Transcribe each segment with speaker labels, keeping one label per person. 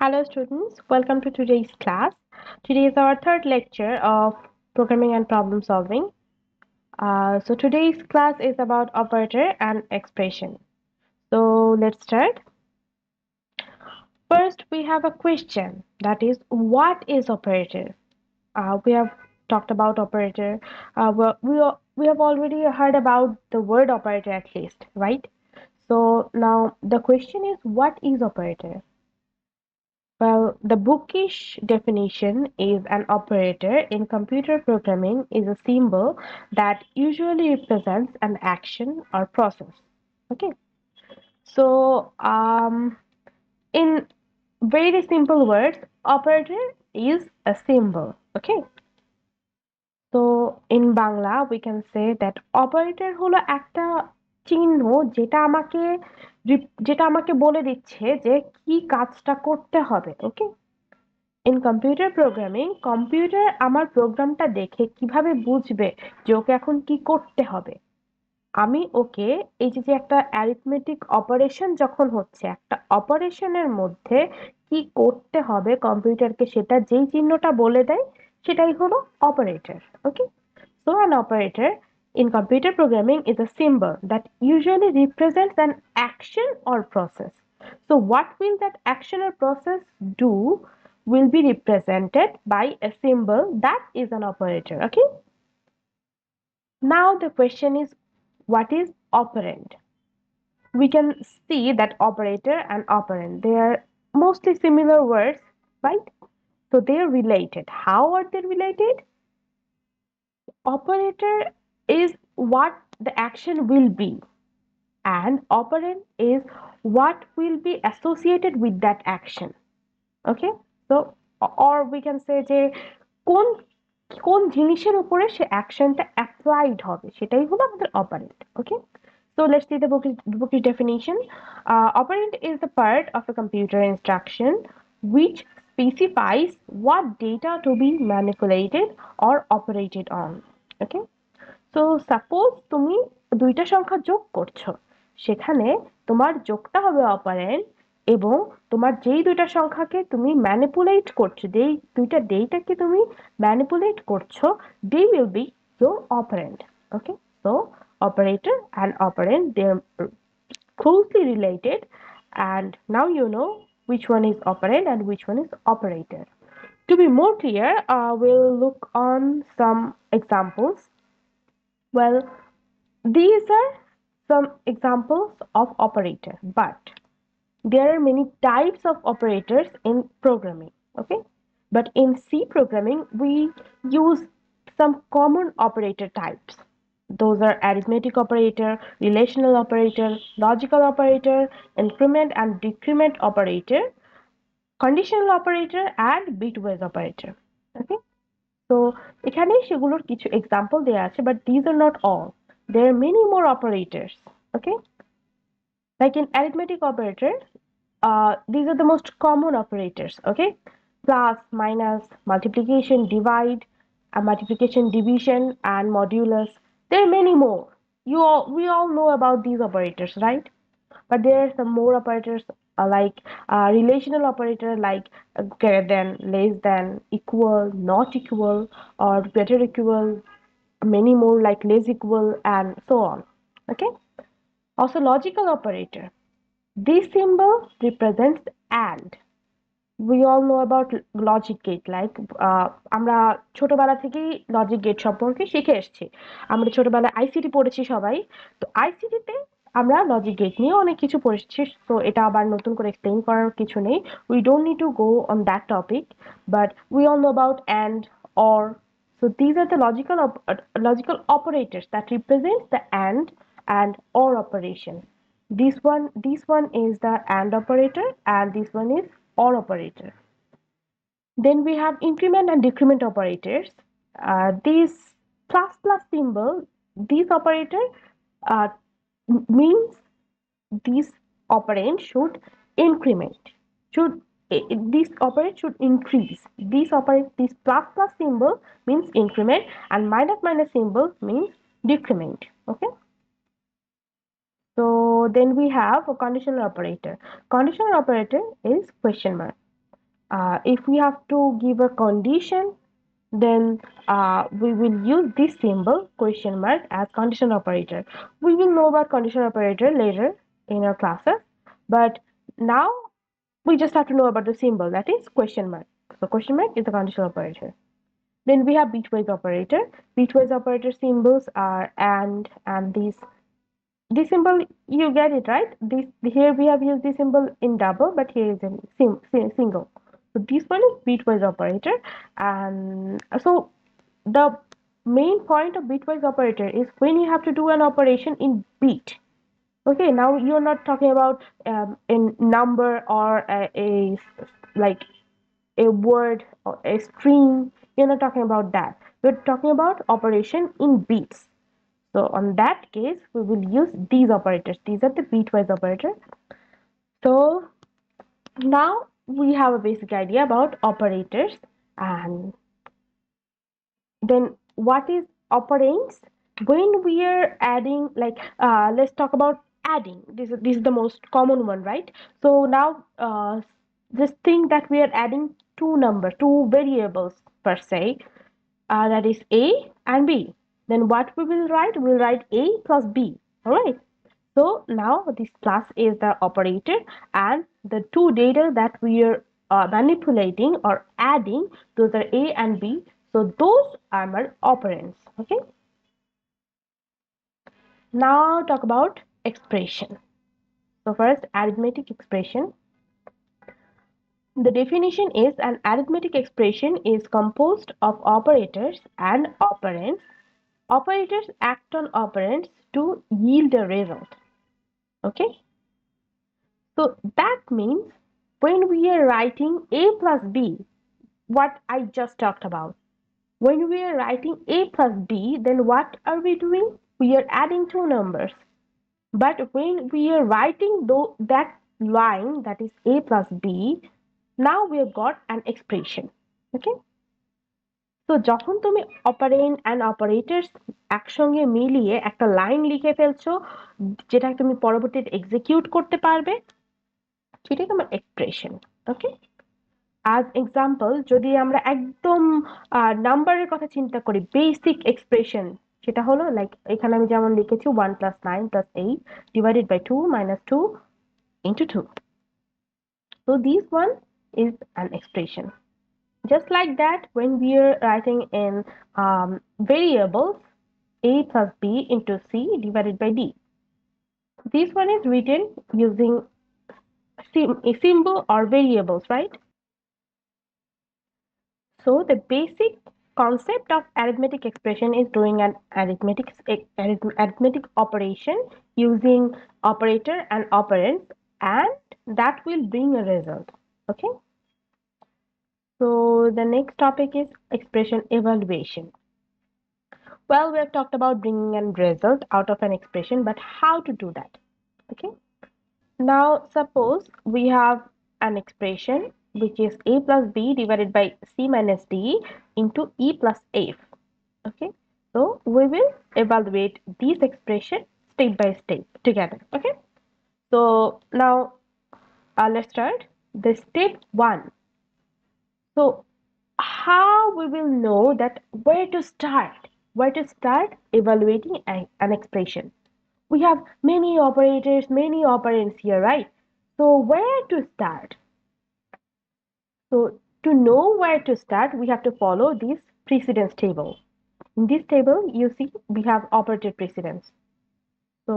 Speaker 1: Hello students, welcome to today's class. Today is our third lecture of programming and problem solving. So today's class is about operator and expression. So let's start. First, we have a question that is, what is operator? We have talked about operator. We have already heard about the word operator at least, right? So now the question is, what is operator? Well, the bookish definition is an operator in computer programming is a symbol that usually represents an action or process. Okay, so in very simple words, operator is a symbol. Okay, so in Bangla we can say that operator হলো একটা চিহ্ন যেটা আমাকে বলে দিচ্ছে যে কি কাজটা করতে হবে okay in computer programming computer আমার প্রোগ্রামটা দেখে কিভাবে বুঝবে যে ওকে এখন কি করতে হবে আমি ওকে এই যে যে একটা অ্যারিথমেটিক অপারেশন যখন হচ্ছে একটা অপারেশনের মধ্যে কি করতে হবে কম্পিউটারকে সেটা যেই চিহ্নটা বলে দেয় সেটাই হলো operator okay so an operator in computer programming is a symbol that usually represents an action or process. So what will that action or process do will be represented by a symbol that is an operator. Okay. Now the question is, what is operand? We can see that operator and operand, they are mostly similar words, right? So they are related. How are they related? Operator is what the action will be, and operand is what will be associated with that action. Okay, so or we can say যে কোন কোন জিনিসের উপরে সে অ্যাকশনটা applied হবে সেটাই হলো আমাদের operant okay so let's see the bookish definition. Operand is the part of a computer instruction which specifies what data to be manipulated or operated on. Okay, so suppose তুমি দুইটা সংখ্যা যোগ করছো, সেখানে তোমার যোগটা হবে অপারেন্ড এবং তোমার যেই দুইটা সংখ্যাকে তুমি ম্যানিপুলেট করছো, যেই দুইটা ডেটাকে তুমি ম্যানিপুলেট করছো, they will be your operand. Okay, so operator and operand, they are closely related, and now you know which one is operand and which one is operator. To be more clear, we'll look on some examples. Well, these are some examples of operator, but there are many types of operators in programming. Okay, but in C programming we use some common operator types. Those are arithmetic operator, relational operator, logical operator, increment and decrement operator, conditional operator, and bitwise operator. Okay, so এখানে সেগুলোর কিছু example দেয়া আছে, but these are not all. There are many more operators. Okay, like in arithmetic operator, these are the most common operators. Okay, plus, minus, multiplication, divide, multiplication, division, and modulus. There are many more. We all know about these operators, right? But there are some more operators like relational operator like greater than, less than, equal, not equal, or better equal, many more like less equal, and so on. Okay, also logical operator, this symbol represents and. We all know about logic gate, like আমরা ছোটবেলা থেকেই logic gate সম্পর্কে শিখে এসেছি। আমরা ছোটবেলায় ICT পড়েছি সবাই, তো আইসিটিতে আমরা লজিক গেট নিয়ে অনেক কিছু পড়েছি, তো এটা আবার নতুন করে এক্সপ্লেইন করার কিছু নেই। We don't need to go on that topic, but we all know about and, or. So these are the logical operators that represent the and or operation. This one is the and operator, and this one is or operator. Then we have increment and decrement operators. This plus symbol, this operator uh, means this operand should increment, should this operand should increase. This plus symbol means increment, and minus symbol means decrement. Okay. So then we have a conditional operator. Conditional operator is question mark. If we have to give a condition, then we will use this symbol question mark as condition operator. We will know about condition operator later in our classes, but now we just have to know about the symbol, that is question mark. So question mark is the condition operator. Then we have bitwise operator. Bitwise operator symbols are and this symbol, you get it right. This here we have used this symbol in double, but here is in single. So this one is bitwise operator, and so the main point of bitwise operator is when you have to do an operation in bit. Okay, now you're not talking about in number or like a word or a string. You're not talking about that. We're talking about operation in bits. So on that case, we will use these operators. These are the bitwise operators. So now we have a basic idea about operators, and then what is operands? When we are adding, like let's talk about adding. This is the most common one, right? So now just think that we are adding two variables per se, that is A and B. Then what we will write? We'll write A plus B. All right. So now this plus is the operator, and the two data that we are manipulating or adding, those are A and B. So those are my operands. Okay. Now talk about expression. So first, arithmetic expression. The definition is an arithmetic expression is composed of operators and operands. Operators act on operands to yield a result. Okay. So that means when we are writing A plus B, what I just talked about, when we are writing A plus B, then what are we doing? We are adding two numbers. But when we are writing that line, that is A plus B, now we have got an expression. Okay. তো যখন তুমি operand and operators একসঙ্গে মিলিয়ে একটা line লিখে ফেলছো, যেটা তুমি পরবর্তীতে এক্সিকিউট করতে পারবে, সেটাই তোমার এক্সপ্রেশন। ওকে, অ্যাজ এক্সাম্পল যদি আমরা একদম নাম্বারের কথা চিন্তা করি, বেসিক এক্সপ্রেশন সেটা হলো লাইক এখানে আমি যেমন লিখেছি 1 + 9 + 8 divided by 2 - 2 × 2. So this one is an expression. Just like that, when we are writing in variables A plus B into C divided by D, this one is written using a symbol or variables, right? So the basic concept of arithmetic expression is doing an arithmetic operation using operator and operands, and that will bring a result. Okay. So the next topic is expression evaluation. Well, we have talked about bringing a result out of an expression, but how to do that? Okay. Now, suppose we have an expression which is A plus B divided by C minus D into E plus F. Okay. So we will evaluate this expression step by step together. Okay. So now let's start the step 1. So how we will know that where to start evaluating an expression? We have many operators, many operands here, right? So where to start? So to know where to start, we have to follow this precedence table. In this table, you see we have operator precedence. So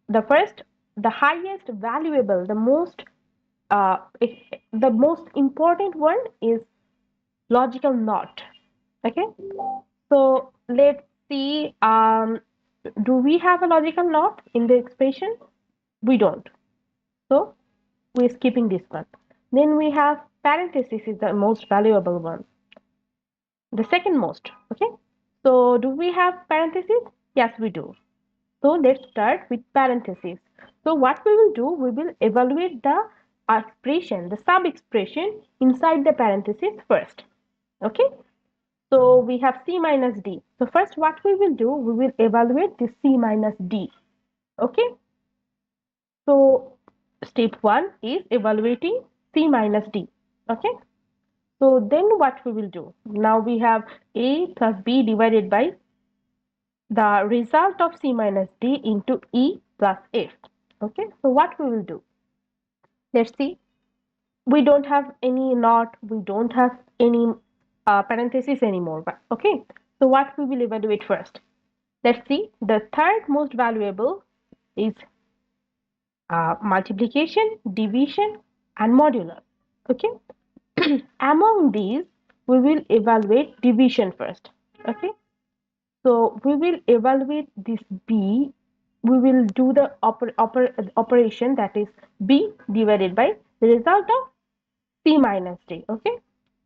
Speaker 1: the first, the highest valuable, the most important one is logical NOT. Okay. So let's see. Do we have a logical NOT in the expression? We don't. So we're skipping this one. Then we have parenthesis is the most valuable one. The second most. Okay. So do we have parenthesis? Yes, we do. So let's start with parenthesis. So what we will do, we will evaluate the expression, the sub expression inside the parenthesis first. Okay. So we have C minus D. So first what we will do, we will evaluate the C minus D. Okay. So step 1 is evaluating C minus D. Okay. So then what we will do? Now we have a plus b divided by the result of c minus d into e plus f. Okay, so what we will do? Let's see. We don't have any not, we don't have any parentheses anymore. But okay, so what we will evaluate first? Let's see. The third most valuable is multiplication, division, and modular. Okay. Among these, we will evaluate division first. Okay. So we will evaluate this b. We will do the operation, that is b divided by the result of c minus d. Okay.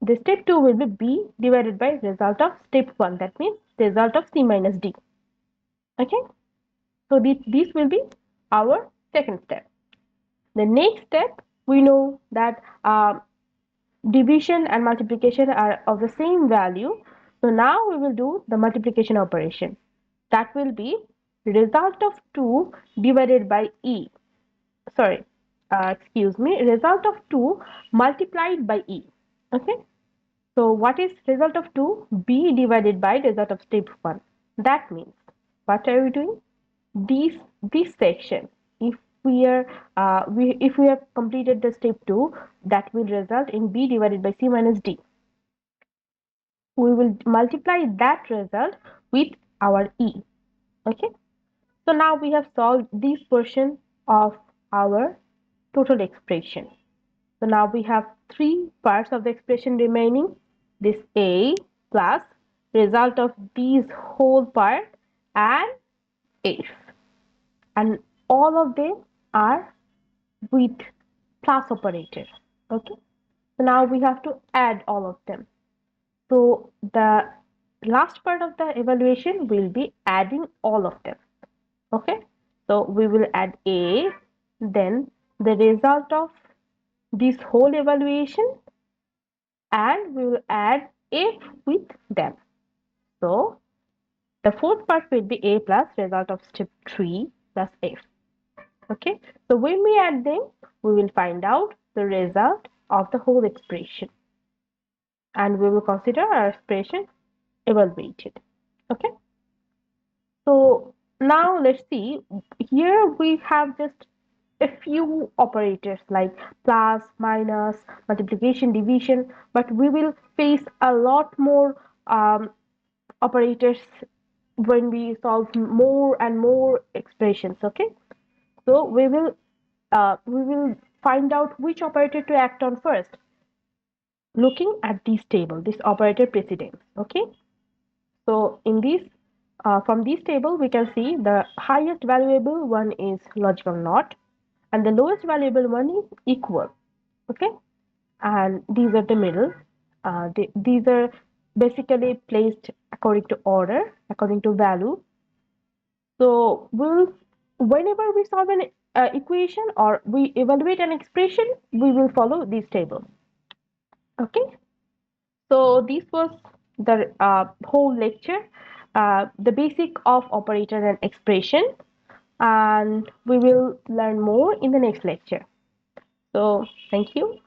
Speaker 1: The step 2 will be b divided by result of step 1. That means result of c minus d. Okay. So this will be our second step. The next step, we know that division and multiplication are of the same value. So now we will do the multiplication operation. That will be result of 2 divided by e. Sorry, excuse me, result of 2 multiplied by e. Okay. So what is result of 2? B divided by result of step 1. That means, what are we doing? This section, if we are if we have completed the step 2, that will result in b divided by c minus d. We will multiply that result with our e. Okay. So now we have solved this portion of our total expression. So now we have three parts of the expression remaining. This a plus result of these whole part and f, and all of them are with plus operator. Okay. So now we have to add all of them. So the last part of the evaluation will be adding all of them. Okay. So we will add a, then the result of this whole evaluation, and we will add f with them. So the fourth part will be a plus result of step 3 plus f. Okay. So when we add them, we will find out the result of the whole expression, and we will consider our expression evaluated. Okay. So now let's see. Here we have just a few operators like plus, minus, multiplication, division, but we will face a lot more operators when we solve more and more expressions. Okay. So we will find out which operator to act on first, looking at this table, this operator precedence. Okay. So in this, from this table, we can see the highest valuable one is logical not, and the lowest valuable one is equal. Okay. And these are the middle. These are basically placed according to order, according to value. So whenever we solve an equation or we evaluate an expression, we will follow this table. Okay. So this was the whole lecture, the basic of operator and expression, and we will learn more in the next lecture. So thank you.